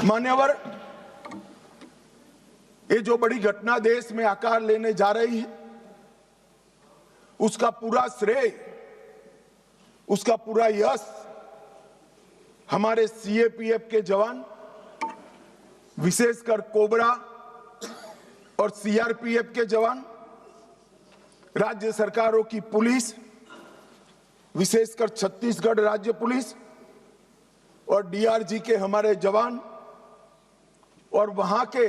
मान्यवर, ये जो बड़ी घटना देश में आकार लेने जा रही है, उसका पूरा श्रेय, उसका पूरा यश हमारे सीएपीएफ के जवान, विशेषकर कोबरा और सीआरपीएफ के जवान, राज्य सरकारों की पुलिस, विशेषकर छत्तीसगढ़ राज्य पुलिस और डीआरजी के हमारे जवान और वहां के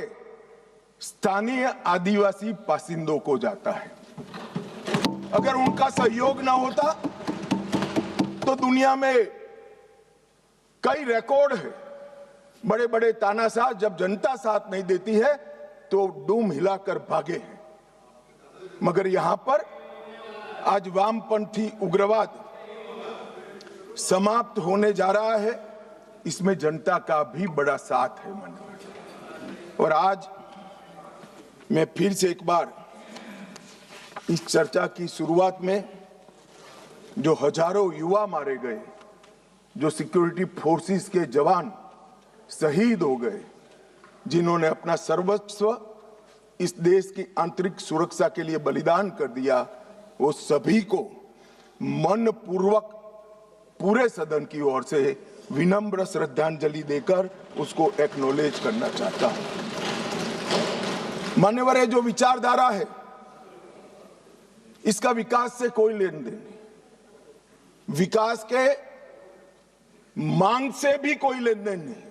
स्थानीय आदिवासी बासिंदों को जाता है। अगर उनका सहयोग ना होता तो दुनिया में कई रिकॉर्ड है। बड़े बड़े तानाशाह जब जनता साथ नहीं देती है तो डूम हिलाकर भागे हैं, मगर यहां पर आज वामपंथी उग्रवाद समाप्त होने जा रहा है। इसमें जनता का भी बड़ा साथ है। और आज मैं फिर से एक बार इस चर्चा की शुरुआत में जो हजारों युवा मारे गए, जो सिक्योरिटी फोर्सेस के जवान शहीद हो गए, जिन्होंने अपना सर्वस्व इस देश की आंतरिक सुरक्षा के लिए बलिदान कर दिया, वो सभी को मनपूर्वक पूरे सदन की ओर से विनम्र श्रद्धांजलि देकर उसको एक्नॉलेज करना चाहता हूं। मान्यवर, है जो विचारधारा है, इसका विकास से कोई लेन देन नहीं, विकास के मांग से भी कोई लेन देन नहीं।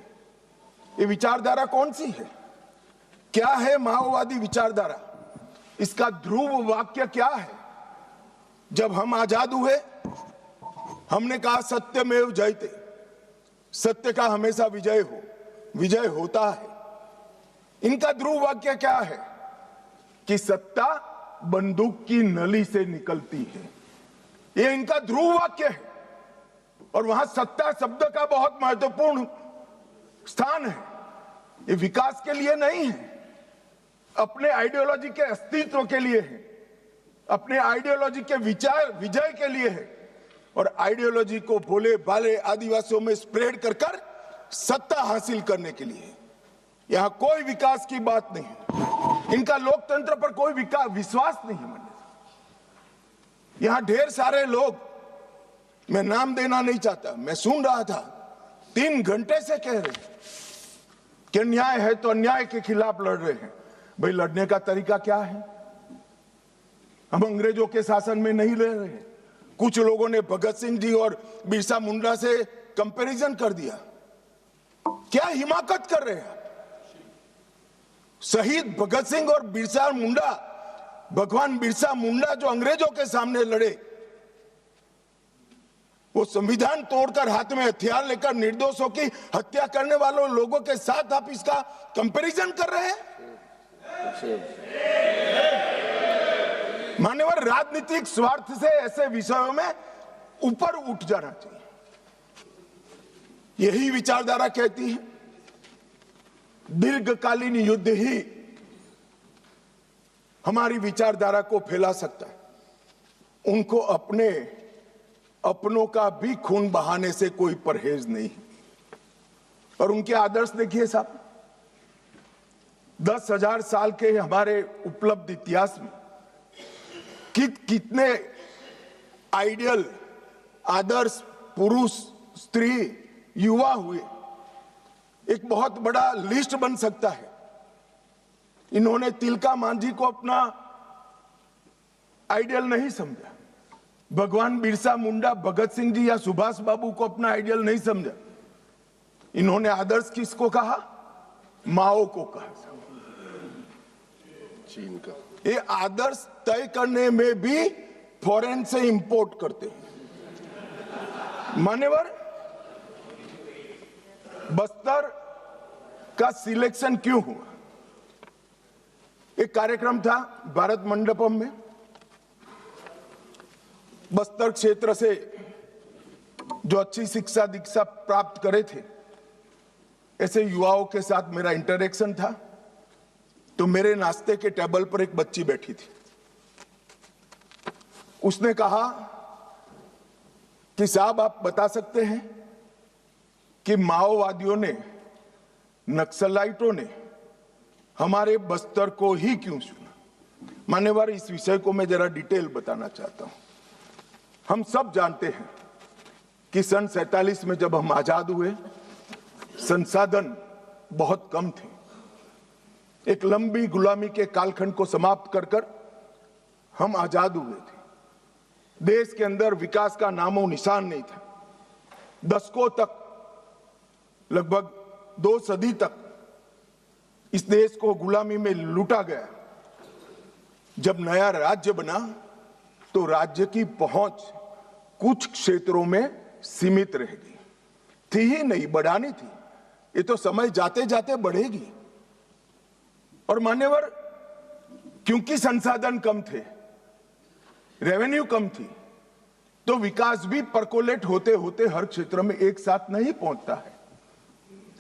ये विचारधारा कौन सी है? क्या है माओवादी विचारधारा? इसका ध्रुव वाक्य क्या है? जब हम आजाद हुए, हमने कहा सत्यमेव जयते, सत्य का हमेशा विजय होता है। इनका ध्रुव वाक्य क्या है? कि सत्ता बंदूक की नली से निकलती है। ये इनका ध्रुव वाक्य है। और वहां सत्ता शब्द का बहुत महत्वपूर्ण स्थान है। ये विकास के लिए नहीं है, अपने आइडियोलॉजी के अस्तित्व के लिए है, अपने आइडियोलॉजी के विजय के लिए है। और आइडियोलॉजी को भोले भाले आदिवासियों में स्प्रेड कर सत्ता हासिल करने के लिए। यहां कोई विकास की बात नहीं है। इनका लोकतंत्र पर कोई विश्वास नहीं है। यहां ढेर सारे लोग, मैं नाम देना नहीं चाहता, मैं सुन रहा था, 3 घंटे से कह रहे हैं कि अन्याय है तो अन्याय के खिलाफ लड़ रहे हैं। भाई, लड़ने का तरीका क्या है? हम अंग्रेजों के शासन में नहीं रह रहे हैं। कुछ लोगों ने भगत सिंह जी और बिरसा मुंडा से कंपैरिजन कर दिया। क्या हिमाकत कर रहे हैं? शहीद भगत सिंह और बिरसा मुंडा, भगवान बिरसा मुंडा जो अंग्रेजों के सामने लड़े, वो संविधान तोड़कर हाथ में हथियार लेकर निर्दोषों की हत्या करने वालों लोगों के साथ आप इसका कंपैरिजन कर रहे हैं? मान्यवर, राजनीतिक स्वार्थ से ऐसे विषयों में ऊपर उठ जाना चाहिए। यही विचारधारा कहती है दीर्घकालीन युद्ध ही हमारी विचारधारा को फैला सकता है। उनको अपनों का भी खून बहाने से कोई परहेज नहीं। और उनके आदर्श देखिए साहब, 10,000 साल के हमारे उपलब्ध इतिहास में कितने आइडियल आदर्श पुरुष, स्त्री, युवा हुए, एक बहुत बड़ा लिस्ट बन सकता है। इन्होंने तिलका मांझी को अपना आइडियल नहीं समझा, भगवान बिरसा मुंडा, भगत सिंह जी या सुभाष बाबू को अपना आइडियल नहीं समझा। इन्होंने आदर्श किसको कहा? माओ को कहा, चीन का। ये आदर्श तय करने में भी फॉरेन से इंपोर्ट करते हैं। मान्यवर, बस्तर का सिलेक्शन क्यों हुआ? एक कार्यक्रम था भारत मंडपम में। बस्तर क्षेत्र से जो अच्छी शिक्षा दीक्षा प्राप्त करे थे, ऐसे युवाओं के साथ मेरा इंटरेक्शन था। तो मेरे नाश्ते के टेबल पर एक बच्ची बैठी थी। उसने कहा कि साहब, आप बता सकते हैं कि माओवादियों ने नक्सलाइटों ने हमारे बस्तर को ही क्यों चुना? मान्यवर, इस विषय को मैं जरा डिटेल बताना चाहता हूं। हम सब जानते हैं कि सन 47 में जब हम आजाद हुए, संसाधन बहुत कम थे। एक लंबी गुलामी के कालखंड को समाप्त कर कर हम आजाद हुए थे। देश के अंदर विकास का नामो निशान नहीं था। दशकों तक, लगभग 2 सदी तक इस देश को गुलामी में लूटा गया। जब नया राज्य बना तो राज्य की पहुंच कुछ क्षेत्रों में सीमित रह गई थी ही नहीं, बढ़ानी थी। ये तो समय जाते जाते बढ़ेगी। और मान्यवर, क्योंकि संसाधन कम थे, रेवेन्यू कम थी, तो विकास भी परकोलेट होते होते हर क्षेत्र में एक साथ नहीं पहुंचता है।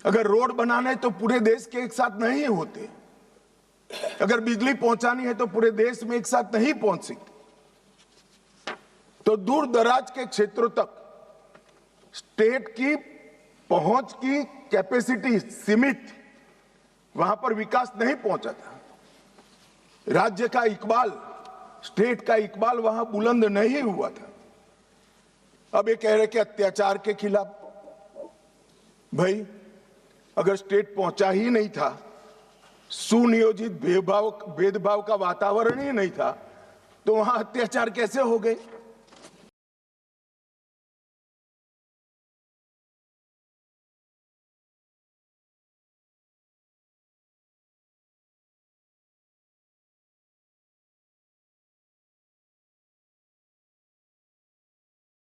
अगर रोड बनाना है तो पूरे देश के एक साथ नहीं होते। अगर बिजली पहुंचानी है तो पूरे देश में एक साथ नहीं पहुंच सकती। तो दूर दराज के क्षेत्रों तक स्टेट की पहुंच की कैपेसिटी सीमित, वहां पर विकास नहीं पहुंचा था। राज्य का इकबाल, स्टेट का इकबाल वहां बुलंद नहीं हुआ था। अब ये कह रहे कि अत्याचार के खिलाफ, भाई अगर स्टेट पहुंचा ही नहीं था, सुनियोजित भेदभाव का वातावरण ही नहीं था, तो वहां अत्याचार कैसे हो गए?